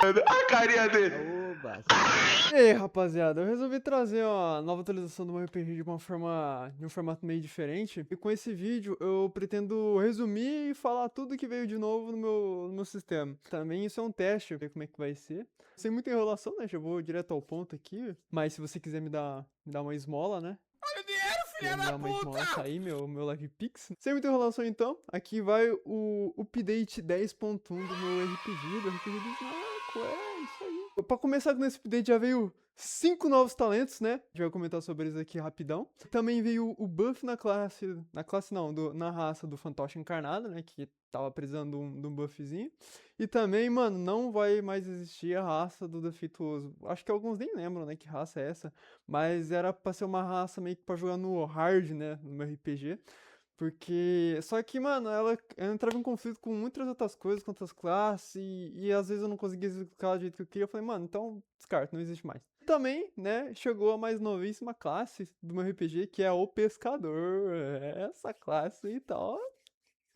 A carinha dele. Oba! E aí, rapaziada, eu resolvi trazer uma nova atualização do meu RPG de um formato meio diferente. E com esse vídeo eu pretendo resumir e falar tudo que veio de novo no meu sistema. Também isso é um teste, ver como é que vai ser. Sem muita enrolação, né? Já vou direto ao ponto aqui. Mas se você quiser me dar uma esmola, né? Olha o dinheiro, filha Me da dar uma esmola, tá puta! aí meu Live Pix. Sem muita enrolação então, aqui vai o update 10.1 do meu RPG, do RPG do Snaco, isso aí. Pra começar nesse update já veio 5 novos talentos, né? A gente vai comentar sobre eles aqui rapidão. Também veio o buff na raça do fantoche encarnado, né? Que tava precisando de um buffzinho. E também, mano, não vai mais existir a raça do defeituoso. Acho que alguns nem lembram, né? Que raça é essa. Mas era pra ser uma raça meio que pra jogar no hard, né? No meu RPG. Porque. Só que, mano, ela entrava em conflito com muitas outras coisas, com outras classes, e às vezes eu não conseguia executar do jeito que eu queria. Eu falei, mano, então descarta, não existe mais. Também, né, chegou a mais novíssima classe do meu RPG, que é o Pescador. Essa classe aí tá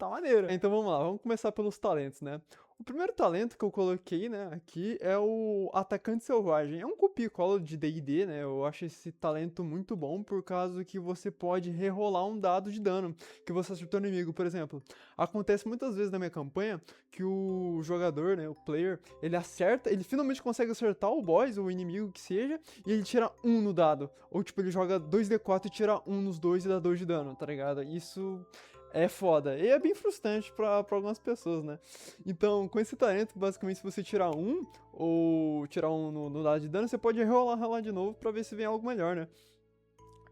maneira. Então vamos lá, vamos começar pelos talentos, né? O primeiro talento que eu coloquei, né, aqui é o Atacante Selvagem. É um copia-cola de D&D, né? Eu acho esse talento muito bom por causa que você pode rerolar um dado de dano que você acertou no inimigo, por exemplo. Acontece muitas vezes na minha campanha que o jogador, né, o player, ele acerta, ele finalmente consegue acertar o boss, ou o inimigo que seja, e ele tira 1 no dado. Ou tipo, ele joga 2d4 e tira 1 nos dois e dá 2 de dano, tá ligado? Isso é foda. E é bem frustrante pra algumas pessoas, né? Então, com esse talento, basicamente, se você tirar um, ou tirar um no dado de dano, você pode rolar de novo pra ver se vem algo melhor, né?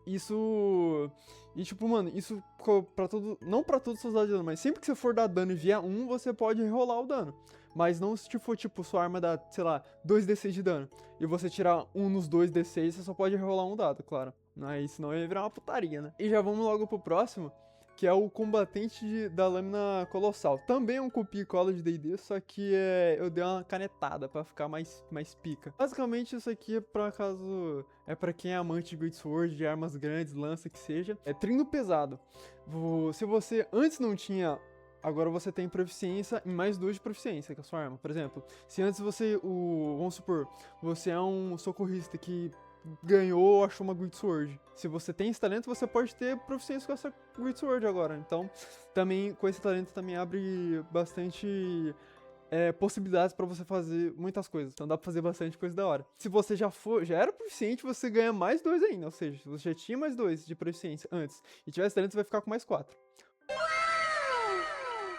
Isso. E tipo, mano, isso pra todo. Não pra todos os seus dados de dano, mas sempre que você for dar dano e vier um, você pode rerolar o dano. Mas não se for, tipo, sua arma dá, sei lá, 2d6 de dano. E você tirar um nos 2d6, você só pode rerolar um dado, claro. Aí senão ia virar uma putaria, né? E já vamos logo pro próximo, que é o Combatente da Lâmina Colossal. Também é um copia e cola de D&D, só que eu dei uma canetada pra ficar mais pica. Basicamente isso aqui é pra quem é amante de Great Sword, de armas grandes, lança, que seja. É treino pesado. Se você antes não tinha, agora você tem proficiência em mais 2 de proficiência com a sua arma. Por exemplo, se antes vamos supor, você é um socorrista que ganhou ou achou uma Great Sword. Se você tem esse talento, você pode ter proficiência com essa Great Sword agora. Então, também com esse talento também abre bastante possibilidades pra você fazer muitas coisas. Então dá pra fazer bastante coisa da hora. Se você já era proficiente, você ganha mais 2 ainda. Ou seja, se você já tinha mais 2 de proficiência antes e tivesse talento, você vai ficar com mais 4.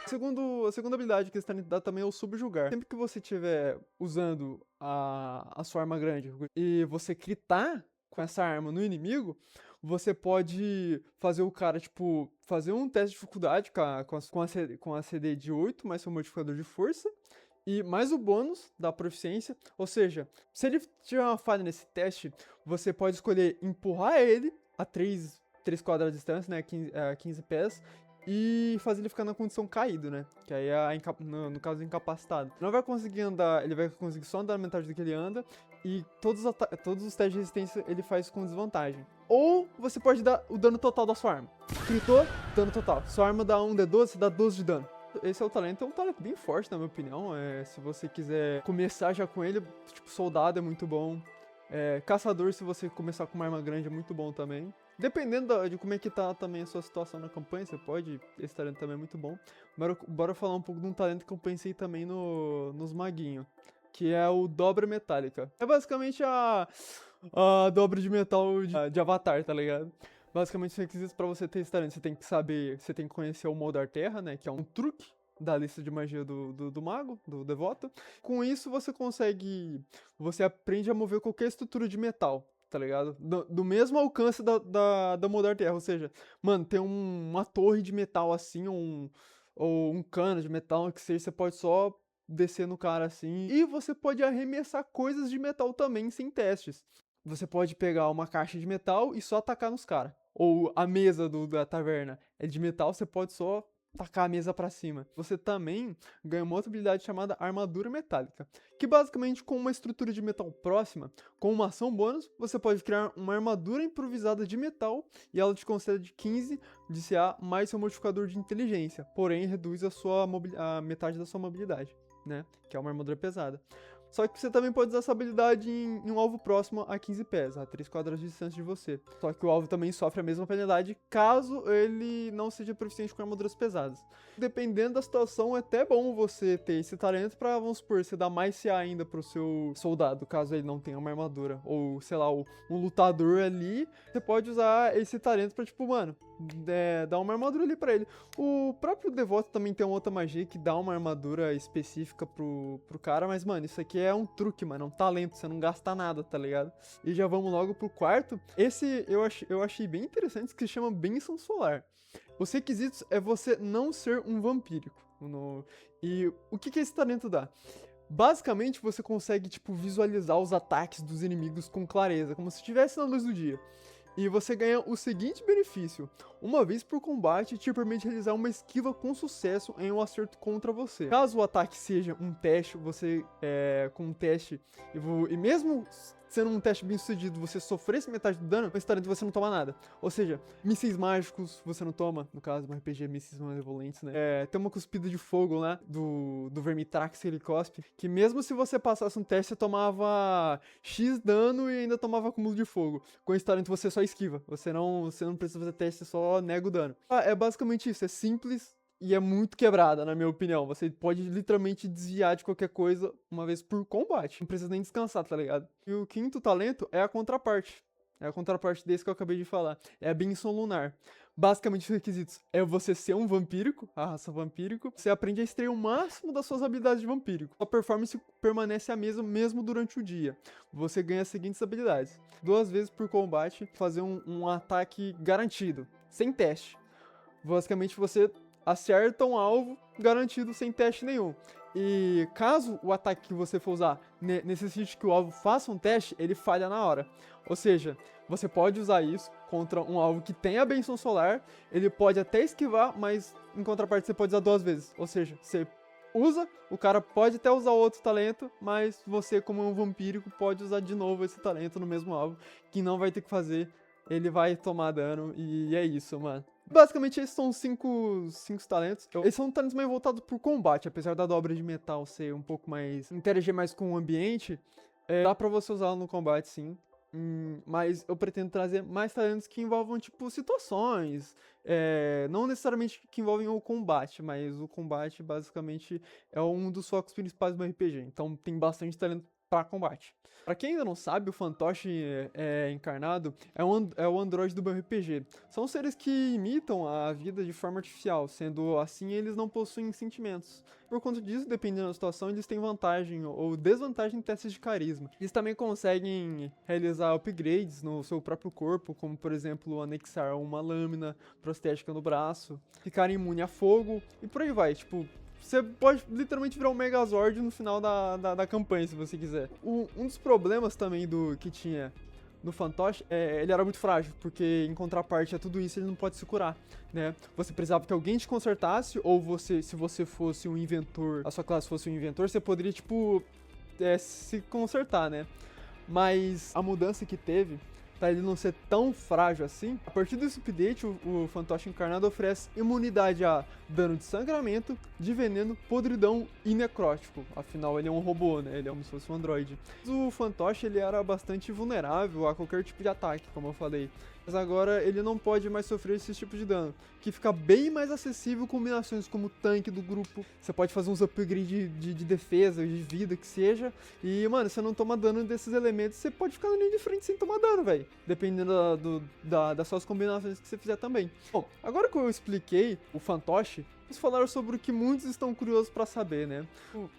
A segunda habilidade que esse talento dá também é o subjugar. Sempre que você estiver usando a sua arma grande e você critar com essa arma no inimigo, você pode fazer o cara, tipo, fazer um teste de dificuldade com a CD de 8, mais seu modificador de força, e mais o bônus da proficiência. Ou seja, se ele tiver uma falha nesse teste, você pode escolher empurrar ele a 3 quadras de distância, né, 15 pés, e fazer ele ficar na condição caído, né? Que aí é no caso incapacitado. Não vai conseguir andar, ele vai conseguir só andar na metade do que ele anda, e todos os testes de resistência ele faz com desvantagem. Ou você pode dar o dano total da sua arma. Gritou, dano total. Sua arma dá 1d12, você dá 12 de dano. Esse é um talento bem forte, na minha opinião. Se você quiser começar já com ele, tipo, soldado é muito bom. Caçador, se você começar com uma arma grande, é muito bom também. Dependendo de como é que tá também a sua situação na campanha, você pode. Esse talento também é muito bom. Bora falar um pouco de um talento que eu pensei também nos maguinhos, que é o dobra metálica. É basicamente a dobra de metal de Avatar, tá ligado? Basicamente, os requisitos pra você ter esse talento, você tem que conhecer o Moldar Terra, né, que é um truque da lista de magia do mago, do devoto. Com isso, você aprende a mover qualquer estrutura de metal, tá ligado? Do mesmo alcance da Moldar Terra, ou seja, mano, tem uma torre de metal assim, ou um cano de metal, que seja, você pode só descer no cara assim, e você pode arremessar coisas de metal também sem testes. Você pode pegar uma caixa de metal e só atacar nos caras. Ou a mesa da taverna é de metal, você pode só tacar a mesa pra cima. Você também ganha uma outra habilidade chamada Armadura Metálica, que basicamente com uma estrutura de metal próxima, com uma ação bônus, você pode criar uma armadura improvisada de metal e ela te concede 15 de CA mais seu modificador de inteligência, porém reduz a metade da sua mobilidade, né? Que é uma armadura pesada. Só que você também pode usar essa habilidade em um alvo próximo a 15 pés, a 3 quadras de distância de você. Só que o alvo também sofre a mesma penalidade caso ele não seja proficiente com armaduras pesadas. Dependendo da situação, é até bom você ter esse talento pra, vamos supor, você dar mais CA ainda pro seu soldado, caso ele não tenha uma armadura. Ou, sei lá, um lutador ali, você pode usar esse talento pra, tipo, mano, dar uma armadura ali pra ele. O próprio Devoto também tem uma outra magia que dá uma armadura específica pro cara, mas, mano, isso aqui é um truque, mano, é um talento, você não gasta nada, tá ligado? E já vamos logo pro quarto. Esse eu achei bem interessante, que se chama Bênção Solar. Os requisitos é você não ser um vampírico. E o que esse talento dá? Basicamente, você consegue, tipo, visualizar os ataques dos inimigos com clareza, como se estivesse na luz do dia. E você ganha o seguinte benefício: uma vez por combate, te permite realizar uma esquiva com sucesso em um acerto contra você. Caso o ataque seja um teste, você, com um teste, e mesmo sendo um teste bem sucedido, você sofresse metade do dano, com esse talento você não toma nada. Ou seja, mísseis mágicos você não toma, no caso do RPG, mísseis malevolentes, né? Tem uma cuspida de fogo lá, do Vermitrax que ele cospe, que mesmo se você passasse um teste, você tomava X dano e ainda tomava acúmulo de fogo. Com esse talento você só esquiva, você não precisa fazer teste, você só nega o dano. É basicamente isso, é simples. E é muito quebrada, na minha opinião. Você pode literalmente desviar de qualquer coisa uma vez por combate. Não precisa nem descansar, tá ligado? E o quinto talento é a contraparte. É a contraparte desse que eu acabei de falar. É a Bênção Lunar. Basicamente, os requisitos é você ser um vampírico, a raça vampírico. Você aprende a extrair o máximo das suas habilidades de vampírico. A performance permanece a mesma mesmo durante o dia. Você ganha as seguintes habilidades: 2 vezes por combate, fazer um ataque garantido, sem teste. Basicamente, você acerta um alvo garantido sem teste nenhum. E caso o ataque que você for usar necessite que o alvo faça um teste, ele falha na hora. Ou seja, você pode usar isso contra um alvo que tem a Bênção Solar, ele pode até esquivar, mas em contraparte você pode usar 2 vezes. Ou seja, você usa, o cara pode até usar outro talento, mas você, como um vampírico, pode usar de novo esse talento no mesmo alvo, que não vai ter que fazer, ele vai tomar dano, e é isso, mano. Basicamente, esses são os 5 talentos. Eles são talentos mais voltados pro combate, apesar da dobra de metal ser um pouco mais... interagir mais com o ambiente, dá pra você usá-lo no combate, sim. Mas eu pretendo trazer mais talentos que envolvam, tipo, situações. Não necessariamente que envolvem o combate, mas o combate, basicamente, é um dos focos principais do RPG. Então, tem bastante talento para combate. Pra quem ainda não sabe, o fantoche encarnado é o androide do meu RPG. São seres que imitam a vida de forma artificial, sendo assim eles não possuem sentimentos. Por conta disso, dependendo da situação, eles têm vantagem ou desvantagem em testes de carisma. Eles também conseguem realizar upgrades no seu próprio corpo, como por exemplo anexar uma lâmina prostética no braço, ficar imune a fogo e por aí vai, tipo... Você pode literalmente virar um Megazord no final da campanha, se você quiser. Um dos problemas também que tinha no fantoche, ele era muito frágil, porque em contraparte a tudo isso ele não pode se curar, né? Você precisava que alguém te consertasse, ou se você fosse um inventor, a sua classe fosse um inventor, você poderia, tipo, se consertar, né? Mas a mudança que teve, pra ele não ser tão frágil assim, a partir desse update, o fantoche encarnado oferece imunidade a dano de sangramento, de veneno, podridão e necrótico. Afinal, ele é um robô, né? Ele é como se fosse um androide. O fantoche, ele era bastante vulnerável a qualquer tipo de ataque, como eu falei. Mas agora ele não pode mais sofrer esse tipo de dano, que fica bem mais acessível com combinações como tanque do grupo. Você pode fazer uns upgrades de defesa, de vida, que seja. E, mano, você não toma dano desses elementos, você pode ficar na linha de frente sem tomar dano, velho. Dependendo das suas combinações que você fizer também. Bom, agora que eu expliquei o fantoche, vamos falar sobre o que muitos estão curiosos pra saber, né?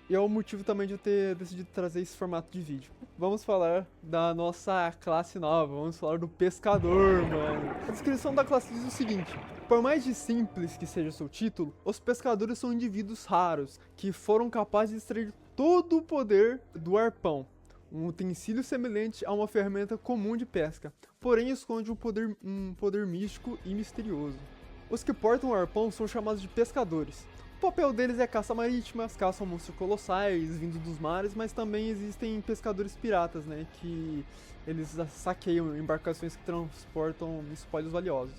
E é o motivo também de eu ter decidido trazer esse formato de vídeo. Vamos falar da nossa classe nova, vamos falar do pescador, mano. A descrição da classe diz o seguinte: por mais de simples que seja o seu título, os pescadores são indivíduos raros, que foram capazes de extrair todo o poder do arpão. Um utensílio semelhante a uma ferramenta comum de pesca, porém esconde um poder místico e misterioso. Os que portam o arpão são chamados de pescadores. O papel deles é caça marítima, caçam monstros colossais vindo dos mares, mas também existem pescadores piratas, né, que eles saqueiam embarcações que transportam espólios valiosos.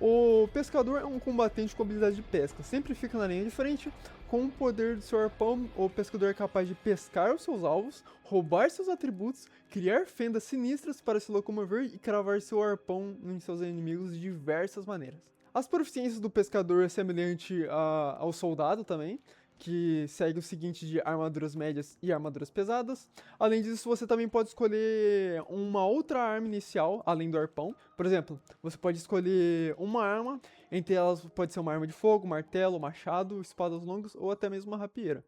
O pescador é um combatente com habilidade de pesca, sempre fica na linha de frente. Com o poder do seu arpão, o pescador é capaz de pescar os seus alvos, roubar seus atributos, criar fendas sinistras para se locomover e cravar seu arpão em seus inimigos de diversas maneiras. As proficiências do pescador é semelhante ao soldado também, que segue o seguinte de armaduras médias e armaduras pesadas. Além disso, você também pode escolher uma outra arma inicial, além do arpão. Por exemplo, você pode escolher uma arma, entre elas pode ser uma arma de fogo, martelo, machado, espadas longas ou até mesmo uma rapieira.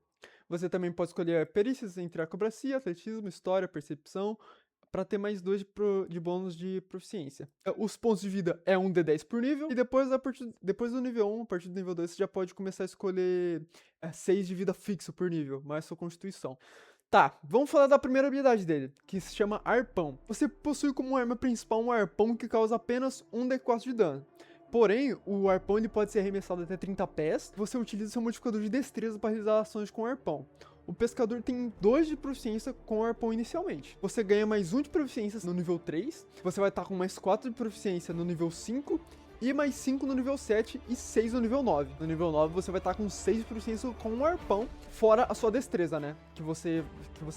Você também pode escolher perícias entre acrobacia, atletismo, história, percepção, para ter mais 2 de bônus de proficiência. Os pontos de vida é 1d10 por nível, e depois do nível 1, a partir do nível 2, você já pode começar a escolher 6 de vida fixo por nível, mais sua constituição. Tá, vamos falar da primeira habilidade dele, que se chama Arpão. Você possui como arma principal um arpão que causa apenas 1d4 de dano. Porém, o arpão ele pode ser arremessado até 30 pés. Você utiliza seu modificador de destreza para realizar ações com o arpão. O pescador tem 2 de proficiência com o arpão inicialmente. Você ganha mais 1 de proficiência no nível 3. Você vai estar com mais 4 de proficiência no nível 5. E mais 5 no nível 7 e 6 no nível 9. No nível 9 você vai estar com 6 de proficiência com o arpão, fora a sua destreza, né? Que você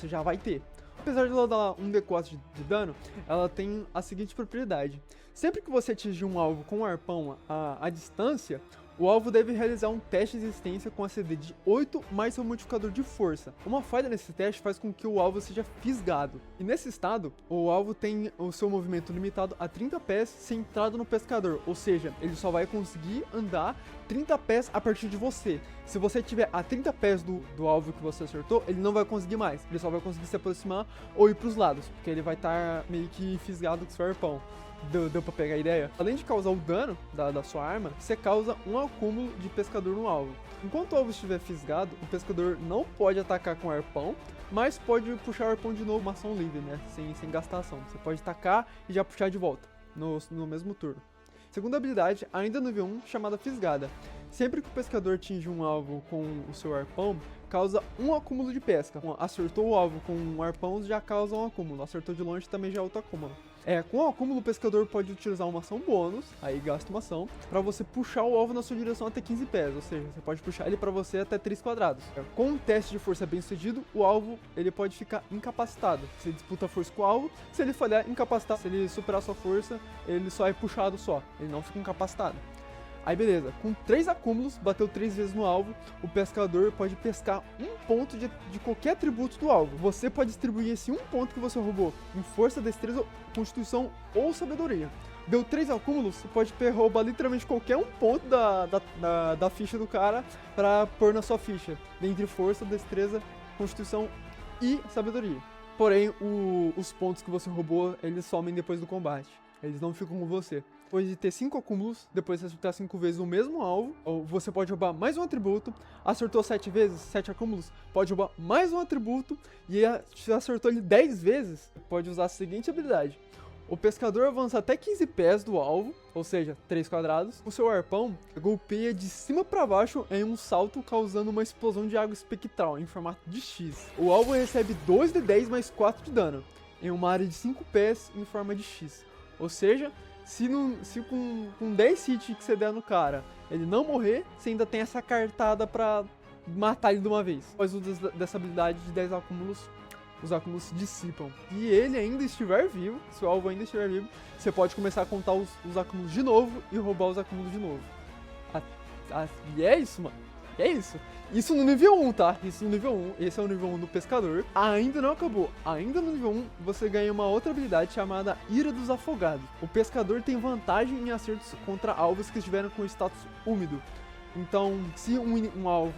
já vai ter. Apesar de ela dar 1d4 de dano, ela tem a seguinte propriedade. Sempre que você atingir um alvo com o arpão à distância, o alvo deve realizar um teste de resistência com a CD de 8 mais seu modificador de força. Uma falha nesse teste faz com que o alvo seja fisgado. E nesse estado, o alvo tem o seu movimento limitado a 30 pés centrado no pescador. Ou seja, ele só vai conseguir andar 30 pés a partir de você. Se você estiver a 30 pés do alvo que você acertou, ele não vai conseguir mais. Ele só vai conseguir se aproximar ou ir para os lados, porque ele vai estar meio que fisgado com seu arpão. Deu pra pegar a ideia? Além de causar o dano da sua arma, você causa um acúmulo de pescador no alvo. Enquanto o alvo estiver fisgado, o pescador não pode atacar com arpão, mas pode puxar o arpão de novo, uma ação livre, né? Sem gastar ação. Você pode tacar e já puxar de volta no mesmo turno. Segunda habilidade, ainda no nível 1, chamada Fisgada. Sempre que o pescador atinge um alvo com o seu arpão, causa um acúmulo de pesca. Acertou o alvo com um arpão, já causa um acúmulo. Acertou de longe, também já é outro acúmulo. Com o acúmulo, o pescador pode utilizar uma ação bônus, aí gasta uma ação, para você puxar o alvo na sua direção até 15 pés, ou seja, você pode puxar ele para você até 3 quadrados. Com um teste de força bem sucedido, o alvo ele pode ficar incapacitado. Você disputa a força com o alvo, se ele falhar, incapacitado. Se ele superar sua força, ele só é puxado só, ele não fica incapacitado. Aí beleza, com 3 acúmulos, bateu 3 vezes no alvo, o pescador pode pescar 1 ponto de qualquer atributo do alvo. Você pode distribuir esse 1 ponto que você roubou em força, destreza, constituição ou sabedoria. Deu 3 acúmulos, você pode roubar literalmente qualquer 1 ponto da ficha do cara pra pôr na sua ficha, dentre força, destreza, constituição e sabedoria. Porém, os pontos que você roubou, eles somem depois do combate. Eles não ficam com você. Depois de ter 5 acúmulos, depois de acertar 5 vezes o mesmo alvo, você pode roubar mais um atributo. Acertou 7 vezes, 7 acúmulos, pode roubar mais um atributo. E se acertou ele 10 vezes, pode usar a seguinte habilidade. O pescador avança até 15 pés do alvo, ou seja, 3 quadrados. O seu arpão golpeia de cima para baixo em um salto, causando uma explosão de água espectral em formato de X. O alvo recebe 2 de 10 mais 4 de dano, em uma área de 5 pés em forma de X. Ou seja, se com 10 hits que você der no cara, ele não morrer, você ainda tem essa cartada pra matar ele de uma vez. Após o uso dessa habilidade de 10 acúmulos, os acúmulos se dissipam. E ele ainda estiver vivo, se o alvo ainda estiver vivo, você pode começar a contar os acúmulos de novo e roubar os acúmulos de novo. E é isso, mano. É isso. Isso no nível 1, tá? Isso no nível 1. Esse é o nível 1 do pescador. Ainda não acabou. Ainda no nível 1, você ganha uma outra habilidade chamada Ira dos Afogados. O pescador tem vantagem em acertos contra alvos que estiverem com status úmido. Então, se um alvo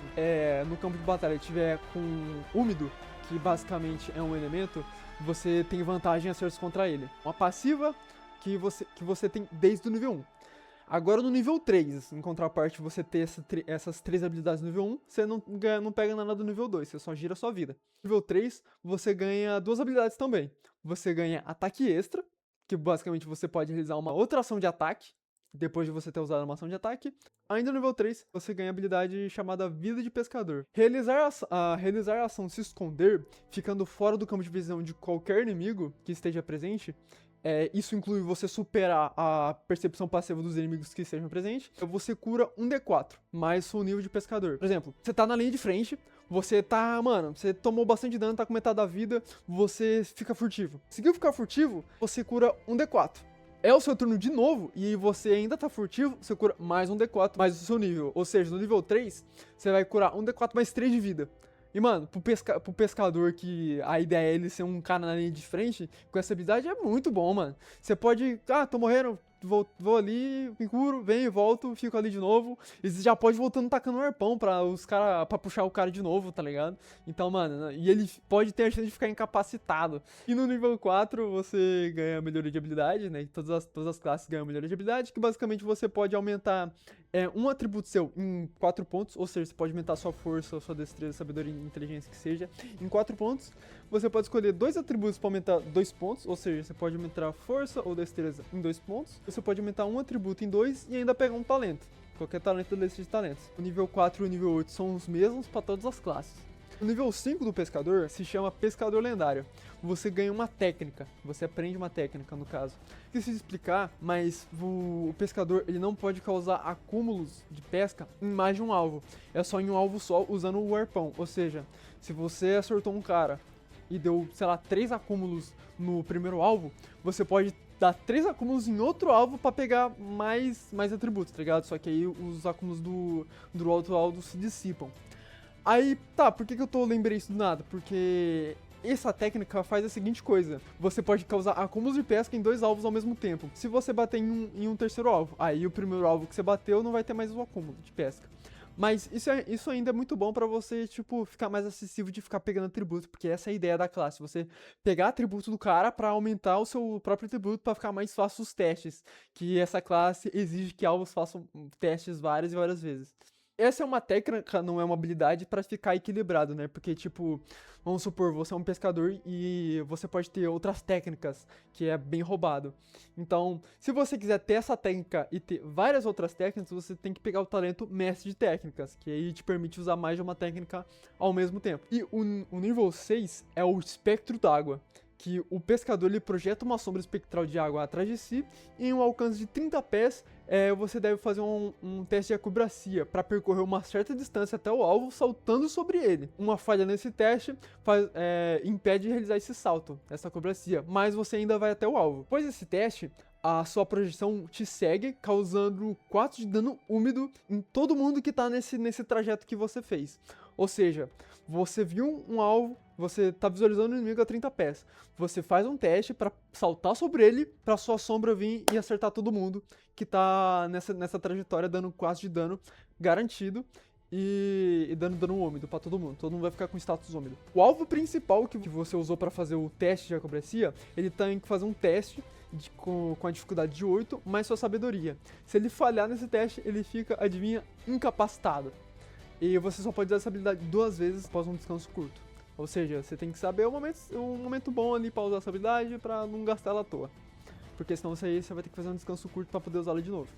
no campo de batalha estiver com úmido, que basicamente é um elemento, você tem vantagem em acertos contra ele. Uma passiva que você tem desde o nível 1. Agora no nível 3, em contraparte, você ter essas 3 habilidades no nível 1, você não pega nada do nível 2, você só gira a sua vida. No nível 3, você ganha 2 habilidades também. Você ganha ataque extra, que basicamente você pode realizar uma outra ação de ataque, depois de você ter usado uma ação de ataque. Ainda no nível 3, você ganha a habilidade chamada Vida de Pescador. Realizar a ação se esconder, ficando fora do campo de visão de qualquer inimigo que esteja presente, Isso inclui você superar a percepção passiva dos inimigos que estejam presentes. Você cura um D4, mais seu nível de pescador. Por exemplo, você tá na linha de frente, você tá, mano, você tomou bastante dano, tá com metade da vida, você fica furtivo. Conseguiu ficar furtivo, você cura um D4. É o seu turno de novo e você ainda tá furtivo, você cura mais um D4, mais o seu nível. Ou seja, no nível 3, você vai curar um D4 mais 3 de vida. E, mano, pro pescador que a ideia é ele ser um cara na linha de frente, com essa habilidade é muito bom, mano. Você pode, tô morrendo, vou ali, me curo, venho, volto, fico ali de novo. E você já pode ir voltando tacando um arpão pra puxar o cara de novo, tá ligado? Então, mano, e ele pode ter a chance de ficar incapacitado. E no nível 4 você ganha melhoria de habilidade, né? Todas as classes ganham melhoria de habilidade, que basicamente você pode aumentar um atributo seu em 4 pontos, ou seja, você pode aumentar sua força, sua destreza, sabedoria e inteligência que seja, em 4 pontos. Você pode escolher 2 atributos para aumentar 2 pontos, ou seja, você pode aumentar força ou destreza em 2 pontos. Você pode aumentar um atributo em 2 e ainda pegar um talento. Qualquer talento da lista de talentos. O nível 4 e o nível 8 são os mesmos para todas as classes. O nível 5 do pescador se chama pescador lendário. Você ganha uma técnica, você aprende uma técnica no caso. Esqueci de explicar, mas o pescador ele não pode causar acúmulos de pesca em mais de um alvo. É só em um alvo só usando o arpão. Ou seja, se você acertou um cara e deu, sei lá, 3 acúmulos no primeiro alvo, você pode dar 3 acúmulos em outro alvo pra pegar mais atributos, tá ligado? Só que aí os acúmulos do outro alvo se dissipam. Aí, tá, por que eu lembrei isso do nada? Porque essa técnica faz a seguinte coisa: você pode causar acúmulos de pesca em 2 alvos ao mesmo tempo. Se você bater em um terceiro alvo, aí o primeiro alvo que você bateu não vai ter mais o acúmulo de pesca. Mas isso ainda é muito bom pra você, tipo, ficar mais acessível de ficar pegando atributo, porque essa é a ideia da classe, você pegar atributo do cara pra aumentar o seu próprio atributo pra ficar mais fácil os testes, que essa classe exige que alvos façam testes várias e várias vezes. Essa é uma técnica, não é uma habilidade pra ficar equilibrado, né? Porque, tipo, vamos supor, você é um pescador e você pode ter outras técnicas, que é bem roubado. Então, se você quiser ter essa técnica e ter várias outras técnicas, você tem que pegar o talento mestre de técnicas, que aí te permite usar mais de uma técnica ao mesmo tempo. E o nível 6 é o espectro d'água, que o pescador ele projeta uma sombra espectral de água atrás de si e em um alcance de 30 pés você deve fazer um teste de acrobacia para percorrer uma certa distância até o alvo saltando sobre ele. Uma falha nesse teste impede de realizar esse salto, essa acrobacia, mas você ainda vai até o alvo. Depois desse teste, a sua projeção te segue, causando 4 de dano úmido em todo mundo que tá nesse trajeto que você fez. Ou seja, você viu um alvo, você tá visualizando o inimigo a 30 pés. Você faz um teste pra saltar sobre ele, pra sua sombra vir e acertar todo mundo que tá nessa trajetória, dando 4 de dano garantido. E dando dano úmido pra todo mundo vai ficar com status úmido. O alvo principal que você usou pra fazer o teste de acrobacia, ele tem que fazer um teste com a dificuldade de 8, mais sua sabedoria. Se ele falhar nesse teste, ele fica, adivinha, incapacitado. E você só pode usar essa habilidade 2 vezes após um descanso curto. Ou seja, você tem que saber um momento bom ali pra usar essa habilidade pra não gastar ela à toa. Porque senão você vai ter que fazer um descanso curto pra poder usá-la de novo.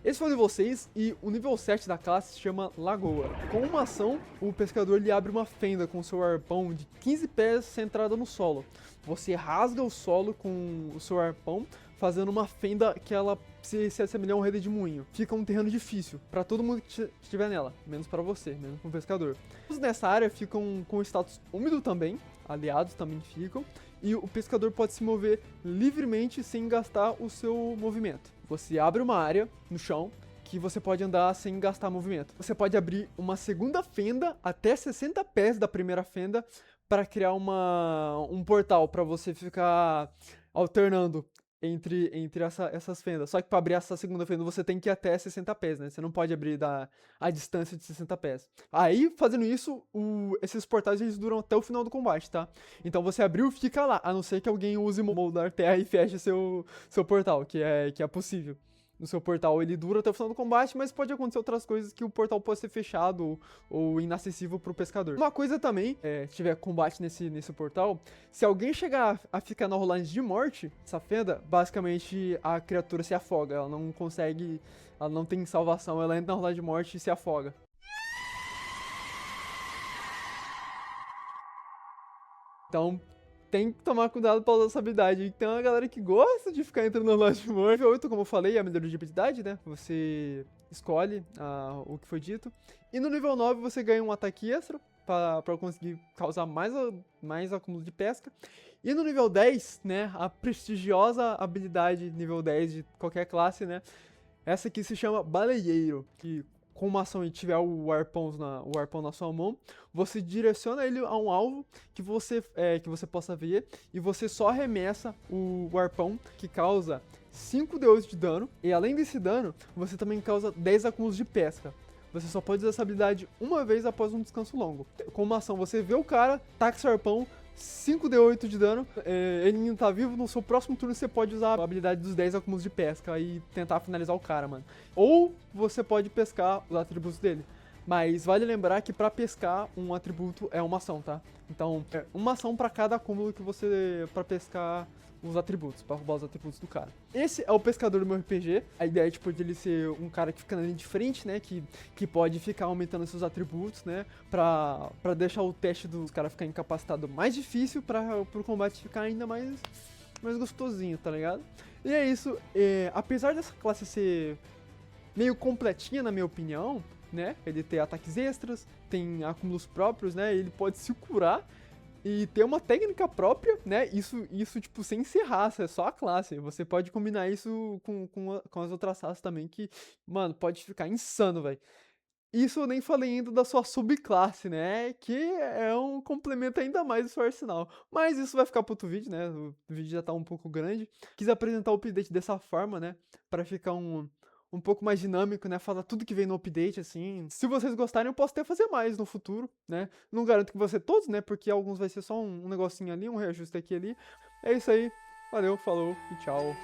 Esse foi o nível 6 e o nível 7 da classe se chama Lagoa. Com uma ação, o pescador ele abre uma fenda com seu arpão de 15 pés centrada no solo. Você rasga o solo com o seu arpão, fazendo uma fenda que ela se assemelha a um rede de moinho. Fica um terreno difícil para todo mundo que estiver nela, menos para você, menos para o pescador. Os nessa área ficam com status úmido também, aliados também ficam, e o pescador pode se mover livremente sem gastar o seu movimento. Você abre uma área no chão que você pode andar sem gastar movimento. Você pode abrir uma segunda fenda até 60 pés da primeira fenda para criar um portal para você ficar alternando entre essas fendas. Só que para abrir essa segunda fenda você tem que ir até 60 pés, né? Você não pode abrir a distância de 60 pés. Aí, fazendo isso, esses portais eles duram até o final do combate, tá? Então você abriu e fica lá, a não ser que alguém use moldar terra e feche seu portal, que é possível. No seu portal ele dura até o final do combate, mas pode acontecer outras coisas que o portal pode ser fechado ou inacessível pro pescador. Uma coisa também, se tiver combate nesse portal, se alguém chegar a ficar na rolagem de morte, essa fenda, basicamente a criatura se afoga, ela não consegue, ela não tem salvação, ela entra na rolagem de morte e se afoga. Então, tem que tomar cuidado pra usar essa habilidade. Tem uma galera que gosta de ficar entrando no lote morto. Nível 8, como eu falei, é a melhoria de habilidade, né? Você escolhe o que foi dito. E no nível 9 você ganha um ataque extra pra conseguir causar mais acúmulo de pesca. E no nível 10, né, a prestigiosa habilidade nível 10 de qualquer classe, né? Essa aqui se chama Baleeiro, que com uma ação e tiver o arpão na sua mão, você direciona ele a um alvo que você possa ver e você só arremessa o arpão, que causa 5d8 de dano, e além desse dano, você também causa 10 acúmulos de pesca. Você só pode usar essa habilidade uma vez após um descanso longo. Com uma ação, você vê o cara, taca seu arpão, 5d8 de dano, ele não tá vivo, no seu próximo turno você pode usar a habilidade dos 10 acúmulos de pesca e tentar finalizar o cara, mano. Ou você pode pescar os atributos dele. Mas vale lembrar que pra pescar, um atributo é uma ação, tá? Então, é uma ação pra cada acúmulo que você... pra pescar os atributos, pra roubar os atributos do cara. Esse é o pescador do meu RPG. A ideia é, tipo, de ele ser um cara que fica na linha de frente, né? Que pode ficar aumentando seus atributos, né? Pra deixar o teste dos caras ficar incapacitado mais difícil, pro combate ficar ainda mais gostosinho, tá ligado? E é isso. Apesar dessa classe ser meio completinha, na minha opinião, né? Ele tem ataques extras, tem acúmulos próprios, né? Ele pode se curar e ter uma técnica própria, né? Isso tipo, sem ser raça, é só a classe. Você pode combinar isso com as outras raças também, que, mano, pode ficar insano, velho. Isso eu nem falei ainda da sua subclasse, né? Que é um complemento ainda mais do seu arsenal. Mas isso vai ficar pro outro vídeo, né? O vídeo já tá um pouco grande. Quis apresentar o update dessa forma, né? Pra ficar um pouco mais dinâmico, né? Falar tudo que vem no update, assim. Se vocês gostarem, eu posso até fazer mais no futuro, né? Não garanto que vai ser todos, né? Porque alguns vai ser só um negocinho ali, um reajuste aqui e ali. É isso aí. Valeu, falou e tchau.